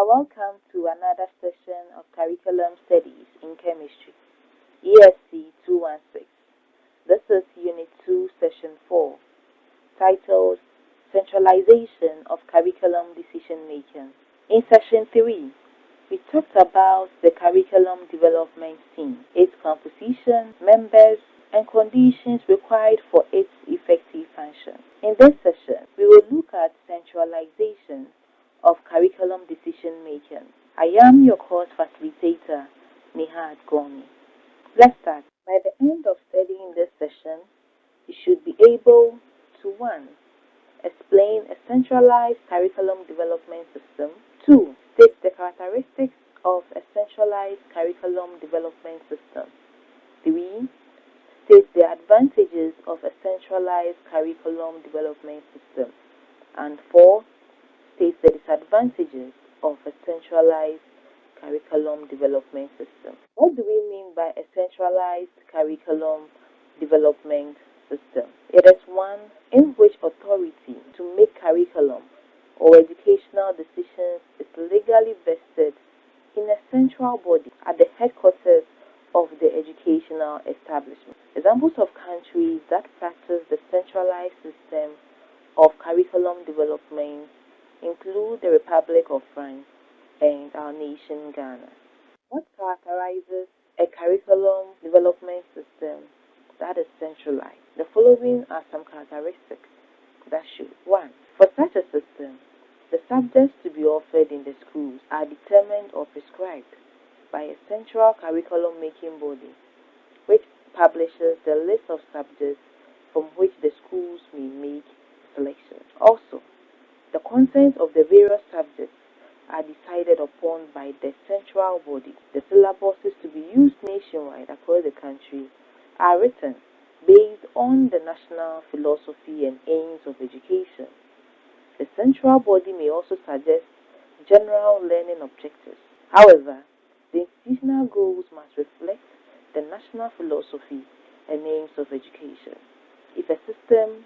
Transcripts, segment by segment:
are welcome to another session of Curriculum Studies in Chemistry, ESC 216. This is Unit 2, Session 4, titled Centralization of Curriculum Decision Making. In Session 3, we talked about the curriculum development team, its composition, members, and conditions required for its effective function. In this session, we will look at centralization of curriculum decision making. I am your course facilitator, Nihad Gomi. Let's start. By the end of studying this session, you should be able to 1. Explain a centralized curriculum development system. 2. State the characteristics of a centralized curriculum development system. 3. State the advantages of a centralized curriculum development system. And 4. State the disadvantages of a centralized curriculum development system. What do we mean by a centralized curriculum development system? It is one in which authority to make curriculum or educational decisions is legally vested in a central body at the headquarters of the educational establishment. Examples of countries that practice the centralized system of curriculum development include the Republic of France and our nation, Ghana. What characterizes a curriculum development system that is centralized? The following are some characteristics that should. 1. For such a system, the subjects to be offered in the schools are determined or prescribed by a central curriculum making body, which publishes the list of subjects from which the schools may make selection. Also, the contents of the various subjects are decided upon by the central body. The syllabuses to be used nationwide across the country are written based on the national philosophy and aims of education. The central body may also suggest general learning objectives. However, the institutional goals must reflect the national philosophy and aims of education. If a system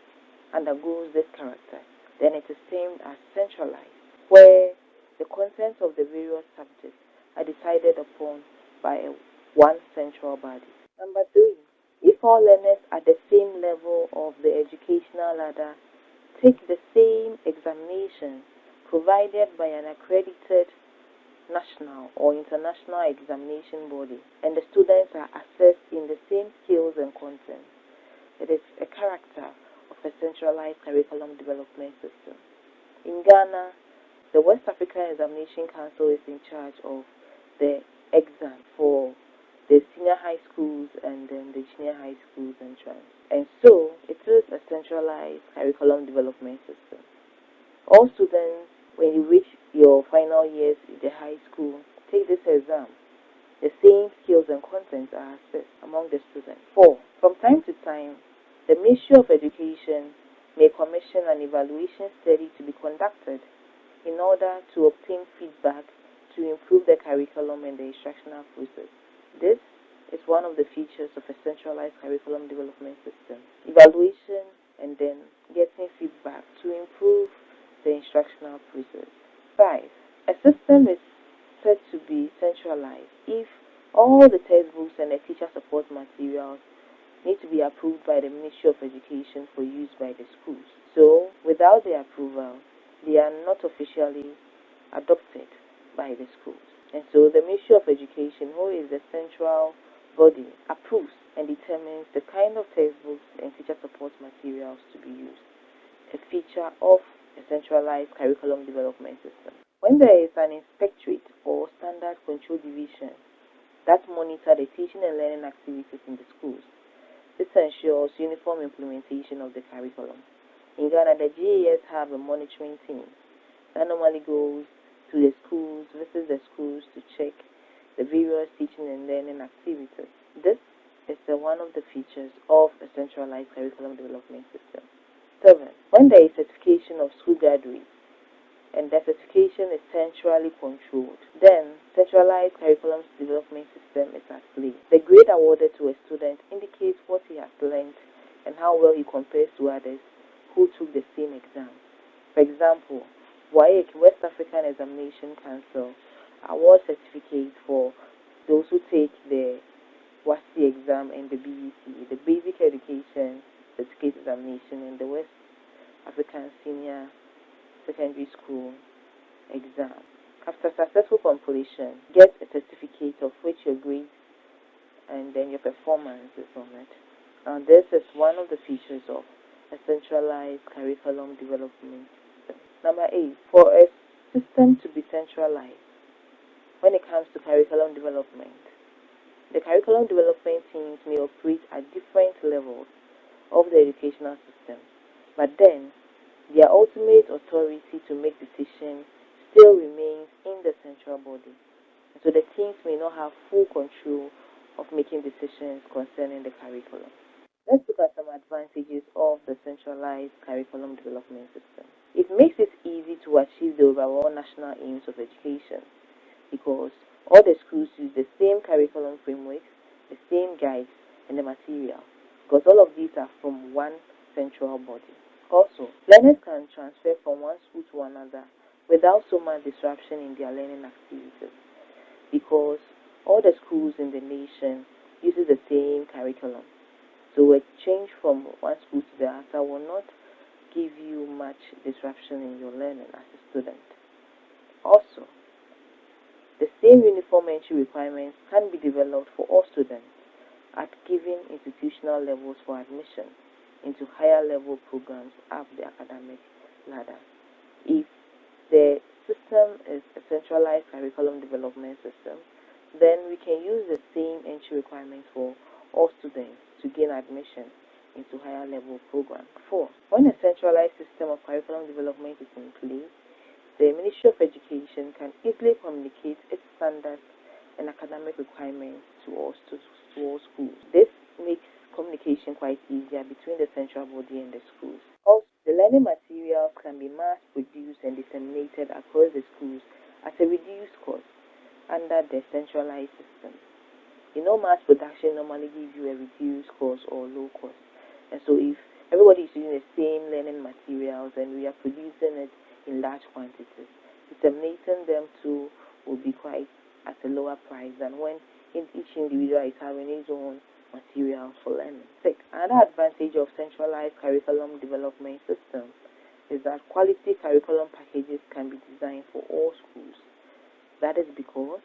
undergoes this character, then it is termed as centralized, where the contents of the various subjects are decided upon by one central body. Number 3, if all learners at the same level of the educational ladder take the same examination provided by an accredited national or international examination body, and the students are assessed in the same skills and content, it is a character of a centralized curriculum development system. In Ghana, the West African Examination Council is in charge of the exam for the senior high schools and then the junior high schools entrance. And so, it is a centralized curriculum development system. All students, when you reach your final years in the high school, take this exam. The same skills and contents are assessed among the students. 4. From time to time, the Ministry of Education may commission an evaluation study to be conducted in order to obtain feedback to improve the curriculum and the instructional process. This is one of the features of a centralized curriculum development system. Evaluation and then getting feedback to improve the instructional process. 5. A system is said to be centralized if all the textbooks and the teacher support materials need to be approved by the Ministry of Education for use by the schools. So, without their approval, they are not officially adopted by the schools. And so, the Ministry of Education, who is the central body, approves and determines the kind of textbooks and teacher support materials to be used, a feature of a centralized curriculum development system. When there is an inspectorate or standard control division that monitor the teaching and learning activities in the schools, this ensures uniform implementation of the curriculum. In Ghana, the GAS have a monitoring team that normally goes to the schools, visits the schools to check the various teaching and learning activities. This is one of the features of a centralized curriculum development system. 7. When there is certification of school graduates, and the certification is centrally controlled, then centralized curriculum development system is at play. The grade awarded to a student indicates what he has learned and how well he compares to others who took the same exam. For example, WAEC, West African Examination Council, award certificates for those who take the WASI exam and the BEC, the Basic Education Certificate Examination, and the West African Senior Secondary School exam. After successful completion, get a certificate of which your grades and then your performance is on it. And this is one of the features of a centralized curriculum development system. Number 8, for a system to be centralized when it comes to curriculum development, the curriculum development teams may operate at different levels of the educational system, but then their ultimate authority to make decisions still remains in the central body. And so the teams may not have full control of making decisions concerning the curriculum. Let's look at some advantages of the centralized curriculum development system. It makes it easy to achieve the overall national aims of education because all the schools use the same curriculum frameworks, the same guides, and the material, because all of these are from one central body. Also, learners can transfer from one school to another without so much disruption in their learning activities, because all the schools in the nation uses the same curriculum. So a change from one school to the other will not give you much disruption in your learning as a student. Also, the same uniform entry requirements can be developed for all students at given institutional levels for admission into higher level programs up the academic ladder. If the system is a centralized curriculum development system, then we can use the same entry requirements for all students to gain admission into higher level programs. 4. When a centralized system of curriculum development is in place, the Ministry of Education can easily communicate its standards and academic requirements to all schools. This makes communication quite easier between the central body and the schools. Also, the learning materials can be mass-produced and disseminated across the schools at a reduced cost under the centralized system. Mass production normally gives you a reduced cost or low cost. And so if everybody is using the same learning materials and we are producing it in large quantities, disseminating them too will be quite at a lower price than when each individual is having his own material for learning. 6. Another advantage of centralized curriculum development system is that quality curriculum packages can be designed for all schools. That is because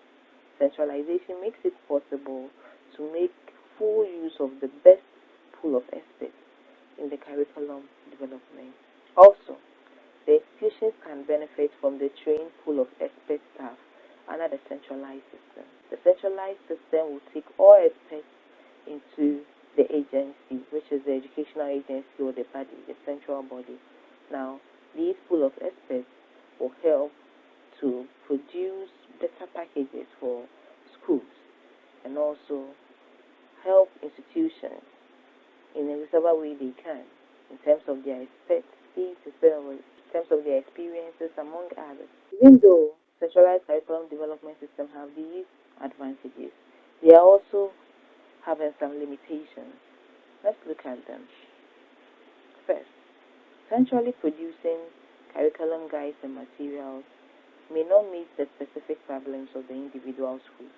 centralization makes it possible to make full use of the best pool of experts in the curriculum development. Also, the institutions can benefit from the trained pool of expert staff under the centralized system. The centralized system will take all experts into the agency, which is the educational agency or the body, the central body. Now, these pool of experts will help to produce better packages for schools and also help institutions in whichever way they can in terms of their expertise, in terms of their experiences, among others. Even though centralized curriculum development systems have these advantages, they are also having some limitations. Let's look at them. First, centrally producing curriculum guides and materials may not meet the specific problems of the individual schools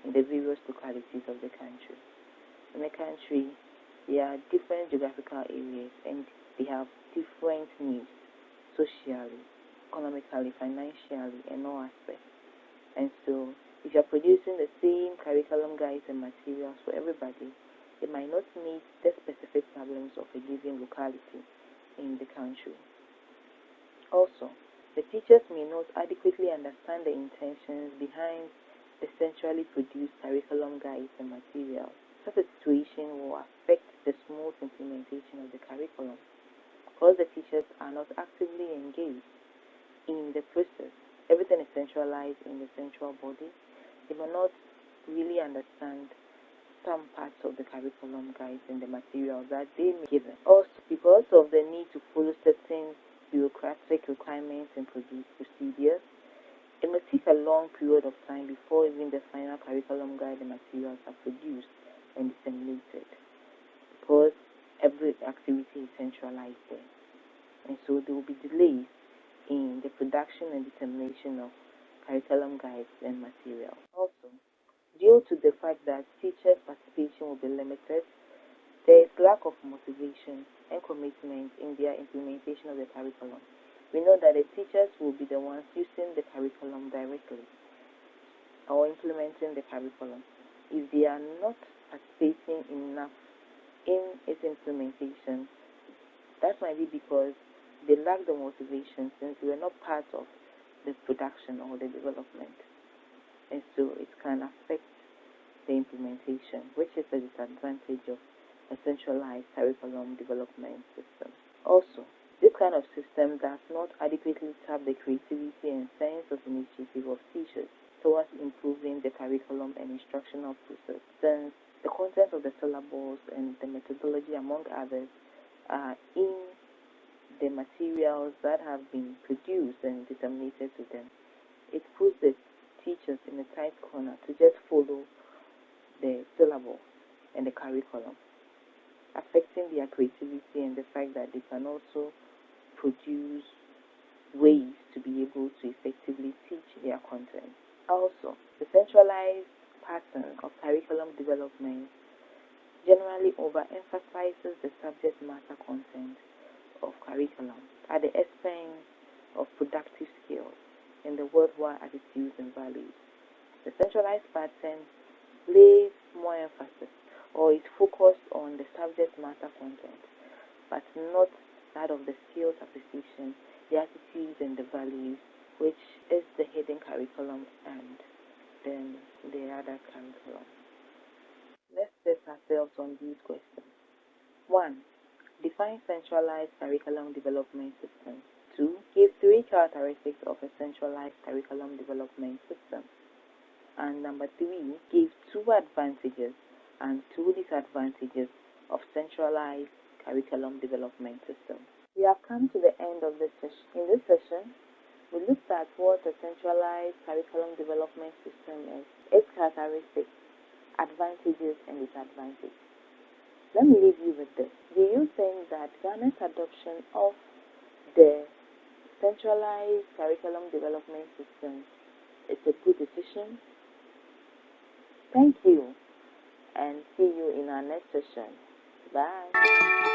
in the various localities of the country. In the country, there are different geographical areas and they have different needs socially, economically, financially, and all aspects. And so, if you're producing the same curriculum guides and materials for everybody, it might not meet the specific problems of a given locality in the country. Also, the teachers may not adequately understand the intentions behind the centrally produced curriculum guides and materials. Such a situation will affect the smooth implementation of the curriculum because the teachers are not actively engaged in the process. Everything is centralized in the central body. They may not really understand some parts of the curriculum guides and the materials that they may give them. Also, because of the need to follow certain bureaucratic requirements and procedures, it may take a long period of time before even the final curriculum guide and materials are produced and disseminated because every activity is centralized there. And so there will be delays in the production and determination of curriculum guides and materials. Also, due to the fact that teachers' participation will be limited, there is lack of motivation and commitment in their implementation of the curriculum. We know that the teachers will be the ones using the curriculum directly or implementing the curriculum. If they are not participating enough in its implementation, that might be because they lack the motivation since they were not part of the production or the development. And so it can affect the implementation, which is a disadvantage of a centralized curriculum development system. Also, this kind of system does not adequately tap the creativity and sense of initiative of teachers towards improving the curriculum and instructional process, since the content of the syllabus and the methodology, among others, are in the materials that have been produced and disseminated to them. It puts the teachers in a tight corner to just follow the syllabus and the curriculum, affecting their creativity and the fact that they can also produce ways to be able to effectively teach their content. Also, the centralized pattern of curriculum development generally overemphasizes the subject matter content of curriculum at the expense of productive skills and the worldwide attitudes and values. The centralized pattern lays more emphasis or is focused on the subject matter content, but not that of the skills acquisition, the attitudes and the values, which is the hidden curriculum and then the other curriculum. Let's test ourselves on these questions. 1. Define centralized curriculum development system. 2. Give 3 characteristics of a centralized curriculum development system. And number 3, give 2 advantages and 2 disadvantages of centralized curriculum development system. We have come to the end of this session. In this session, we looked at what a centralized curriculum development system is, its characteristics, advantages, and disadvantages. Let me leave you with this. Do you think that Ghana's adoption of the centralized curriculum development system is a good decision? Thank you, and see you in our next session. Bye.